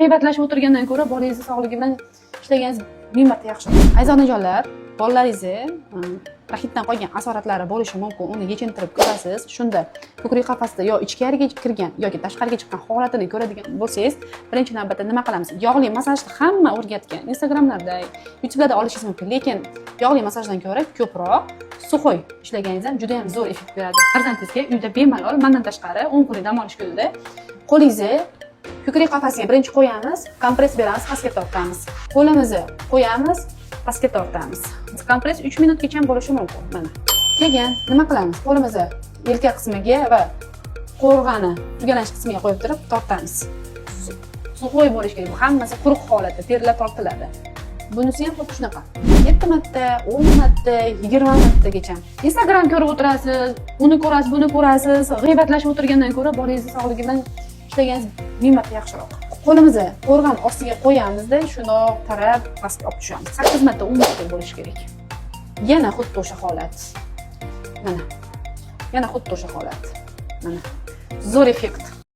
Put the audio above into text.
G'iybatlashib o'tirgandan ko'ra bolangizni sog'ligi bilan ishlaganingiz ming marta yaxshiroq. Aziz onajonlar, bolalaringizni raxitdan qolgan asoratlari bo'lishi mumkin. Uni yechintirib ko'rasiz. Shunda ko'krak qafasida yo ichkariga kirgan yoki tashqariga chiqqan holatini ko'radigan bo'lsangiz, birinchi navbatda nima qilamiz? Yog'li masajni hamma o'rgatgan. Instagramlarda, YouTube'larda olishingiz mumkin. Lekin yog'li masajdan ko'ra ko'proq suxoy ishlaganingiz ham juda ham zo'r effekt beradi. Farzandingizga uyda bemalol mendan tashqari 10 kunlik dam olish kunida qo'lingizni ko'krak qafasiga birinchi qo'yamiz, kompress beramiz, pastga tortamiz. Qo'limizni qo'yamiz, pastga tortamiz. Kompress 3 minutgacha ham bo'lishi mumkin. Mana. Keyin nima qilamiz? Qo'limizni yelka qismiga va qo'rg'ani tugalash qismiga qo'yib turib tortamiz. Suxoy bo'lishi kerak. Bu hammasi quruq holatda terlar tortiladi. Bunisi ham xuddi shunaqa. 7 marta, 10 marta, 20 martagacha. Instagram ko'rib o'tirasiz, uni ko'rasiz, buni ko'rasiz. G'iybatlashib o'tirgandan ko'ra bolangizni sog'ligi bilan ishlaganingiz ming marta yaxshiroq. Qo'limizni qo'rg'on ostiga qo'yamizda, shundoq tarab pastga olib tushamiz. 8 marta, 10 marta bo'lishi kerak. Yana xuddi o'sha holat. Mana. Yana xuddi o'sha holat. Mana. Zo'r effekt.